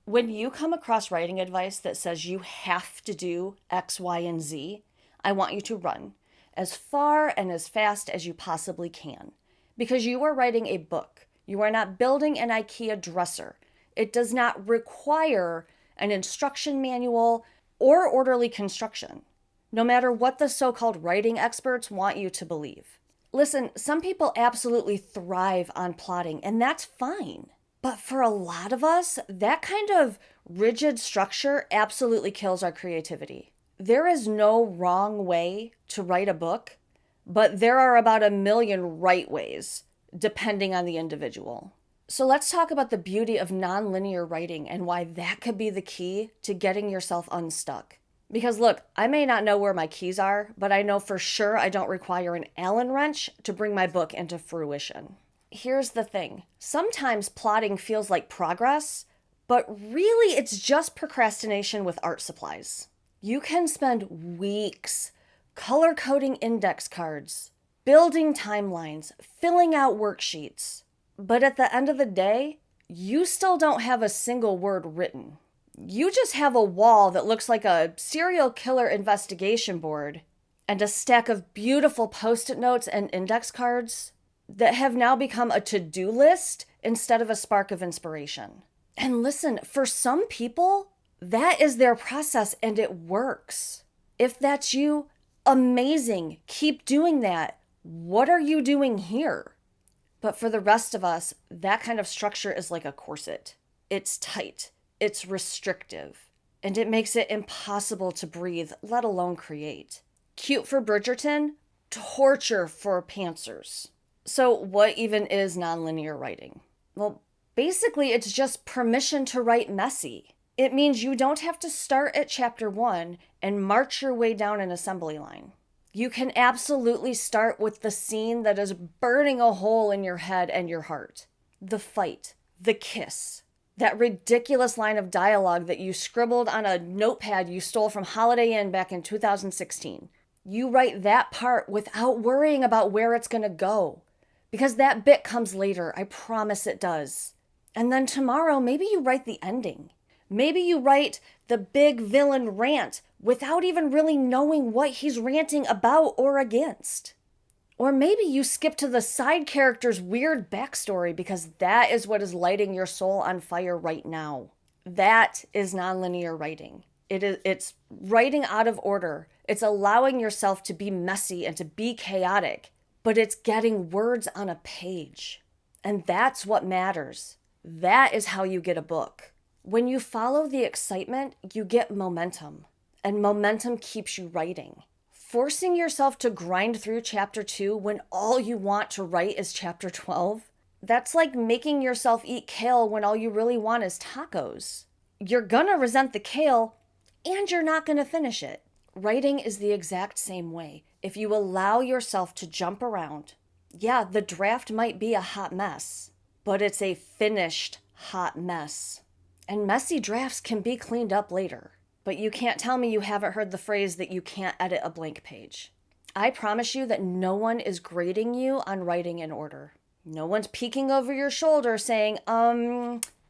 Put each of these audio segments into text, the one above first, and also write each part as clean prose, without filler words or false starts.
When you come across writing advice that says you have to do X, Y, and Z, I want you to run as far and as fast as you possibly can because you are writing a book. You are not building an IKEA dresser. It does not require an instruction manual or orderly construction, no matter what the so-called writing experts want you to believe. Listen, some people absolutely thrive on plotting, and that's fine. But for a lot of us, that kind of rigid structure absolutely kills our creativity. There is no wrong way to write a book, but there are about a million right ways, depending on the individual. So let's talk about the beauty of nonlinear writing and why that could be the key to getting yourself unstuck. Because look, I may not know where my keys are, but I know for sure I don't require an Allen wrench to bring my book into fruition. Here's the thing. Sometimes plotting feels like progress, but really it's just procrastination with art supplies. You can spend weeks color coding index cards, building timelines, filling out worksheets. But at the end of the day, you still don't have a single word written. You just have a wall that looks like a serial killer investigation board and a stack of beautiful post-it notes and index cards that have now become a to-do list instead of a spark of inspiration. And listen, for some people, that is their process and it works. If that's you, amazing. Keep doing that. What are you doing here? But for the rest of us, that kind of structure is like a corset. It's tight, it's restrictive, and it makes it impossible to breathe, let alone create. Cute for Bridgerton, torture for pantsers. So what even is nonlinear writing? Well, basically it's just permission to write messy. It means you don't have to start at chapter 1 and march your way down an assembly line. You can absolutely start with the scene that is burning a hole in your head and your heart. The fight, the kiss, that ridiculous line of dialogue that you scribbled on a notepad you stole from Holiday Inn back in 2016. You write that part without worrying about where it's going to go. Because that bit comes later, I promise it does. And then tomorrow, maybe you write the ending. Maybe you write the big villain rant without even really knowing what he's ranting about or against. Or maybe you skip to the side character's weird backstory because that is what is lighting your soul on fire right now. That is nonlinear writing. It's writing out of order. It's allowing yourself to be messy and to be chaotic, but it's getting words on a page. And that's what matters. That is how you get a book. When you follow the excitement, you get momentum, and momentum keeps you writing. Forcing yourself to grind through chapter 2 when all you want to write is chapter 12, that's like making yourself eat kale when all you really want is tacos. You're gonna resent the kale, and you're not gonna finish it. Writing is the exact same way. If you allow yourself to jump around, yeah, the draft might be a hot mess, but it's a finished hot mess. And messy drafts can be cleaned up later. But you can't tell me you haven't heard the phrase that you can't edit a blank page. I promise you that no one is grading you on writing in order. No one's peeking over your shoulder saying,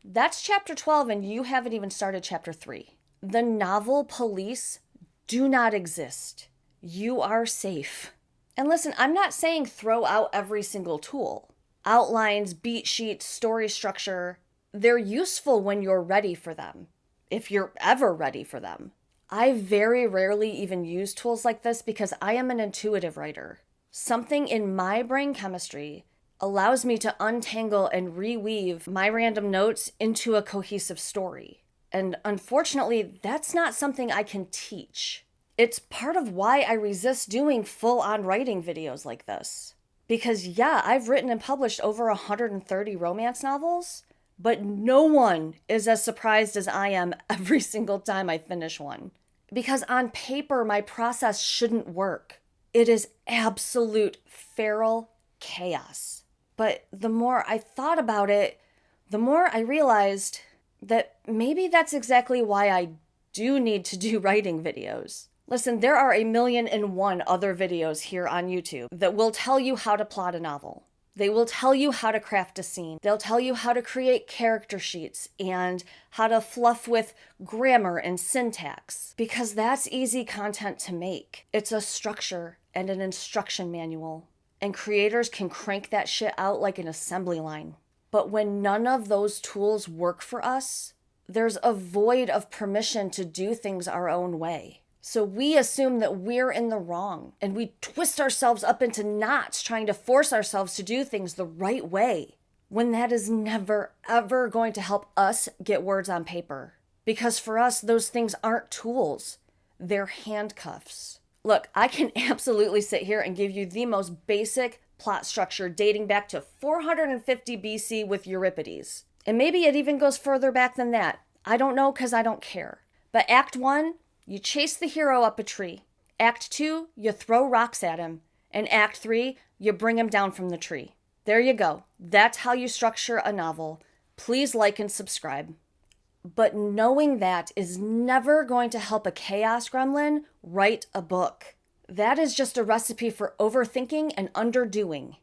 that's chapter 12 and you haven't even started chapter 3. The novel police do not exist. You are safe. And listen, I'm not saying throw out every single tool. Outlines, beat sheets, story structure, they're useful when you're ready for them, if you're ever ready for them. I very rarely even use tools like this because I am an intuitive writer. Something in my brain chemistry allows me to untangle and reweave my random notes into a cohesive story. And unfortunately, that's not something I can teach. It's part of why I resist doing full-on writing videos like this. Because yeah, I've written and published over 130 romance novels, but no one is as surprised as I am every single time I finish one. Because on paper, my process shouldn't work. It is absolute feral chaos. But the more I thought about it, the more I realized that maybe that's exactly why I do need to do writing videos. Listen, there are 1,000,001 other videos here on YouTube that will tell you how to plot a novel. They will tell you how to craft a scene. They'll tell you how to create character sheets and how to fluff with grammar and syntax, because that's easy content to make. It's a structure and an instruction manual, and creators can crank that shit out like an assembly line. But when none of those tools work for us, there's a void of permission to do things our own way. So we assume that we're in the wrong, and we twist ourselves up into knots trying to force ourselves to do things the right way, when that is never, ever going to help us get words on paper. Because for us, those things aren't tools. They're handcuffs. Look, I can absolutely sit here and give you the most basic plot structure dating back to 450 BC with Euripides. And maybe it even goes further back than that. I don't know, because I don't care. But Act 1, you chase the hero up a tree. Act 2, you throw rocks at him. And Act 3, you bring him down from the tree. There you go. That's how you structure a novel. Please like and subscribe. But knowing that is never going to help a chaos gremlin write a book. That is just a recipe for overthinking and underdoing.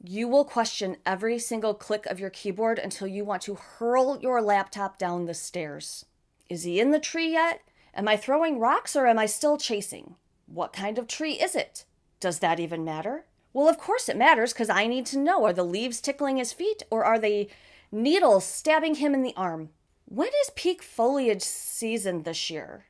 You will question every single click of your keyboard until you want to hurl your laptop down the stairs. Is he in the tree yet? Am I throwing rocks or am I still chasing? What kind of tree is it? Does that even matter? Well, of course it matters, because I need to know, are the leaves tickling his feet or are they needles stabbing him in the arm? When is peak foliage season this year?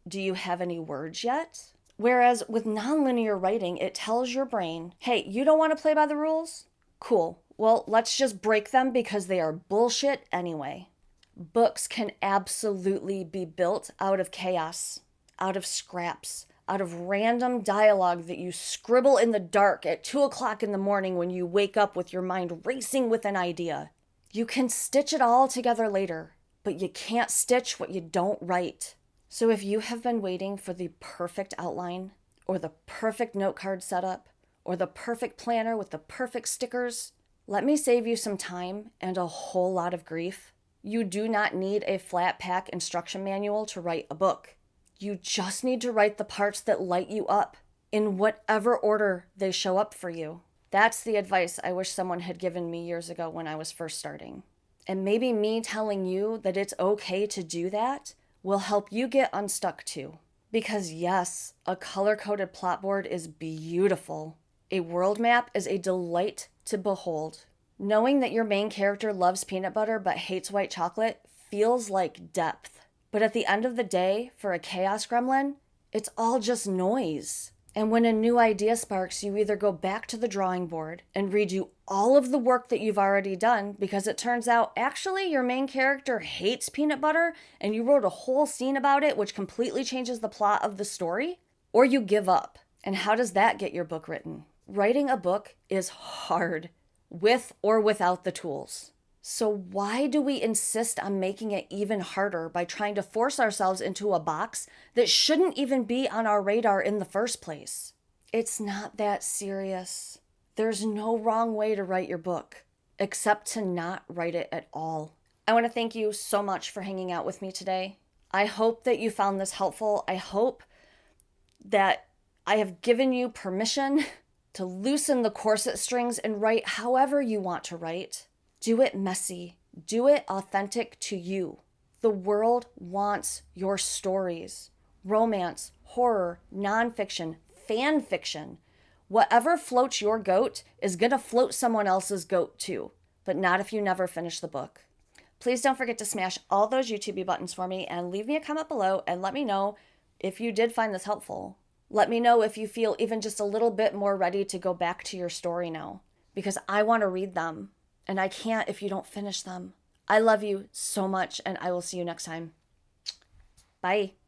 Do you have any words yet? Whereas with nonlinear writing, it tells your brain, hey, you don't want to play by the rules? Cool. Well, let's just break them because they are bullshit anyway. Books can absolutely be built out of chaos, out of scraps, out of random dialogue that you scribble in the dark at 2 o'clock in the morning when you wake up with your mind racing with an idea. You can stitch it all together later, but you can't stitch what you don't write. So if you have been waiting for the perfect outline, or the perfect note card setup, or the perfect planner with the perfect stickers, let me save you some time and a whole lot of grief. You do not need a flat pack instruction manual to write a book. You just need to write the parts that light you up, in whatever order they show up for you. That's the advice I wish someone had given me years ago when I was first starting. And maybe me telling you that it's okay to do that will help you get unstuck too. Because yes, a color-coded plotboard is beautiful. A world map is a delight to behold. Knowing that your main character loves peanut butter but hates white chocolate feels like depth. But at the end of the day, for a chaos gremlin, it's all just noise. And when a new idea sparks, you either go back to the drawing board and redo all of the work that you've already done because it turns out actually your main character hates peanut butter and you wrote a whole scene about it which completely changes the plot of the story, or you give up. And how does that get your book written? Writing a book is hard, with or without the tools. So why do we insist on making it even harder by trying to force ourselves into a box that shouldn't even be on our radar in the first place? It's not that serious. There's no wrong way to write your book, except to not write it at all. I want to thank you so much for hanging out with me today. I hope that you found this helpful. I hope that I have given you permission to loosen the corset strings and write however you want to write. Do it messy. Do it authentic to you. The world wants your stories. Romance, horror, nonfiction, fan fiction. Whatever floats your goat is going to float someone else's goat too, but not if you never finish the book. Please don't forget to smash all those YouTube buttons for me and leave me a comment below and let me know if you did find this helpful. Let me know if you feel even just a little bit more ready to go back to your story now, because I want to read them. And I can't if you don't finish them. I love you so much, and I will see you next time. Bye.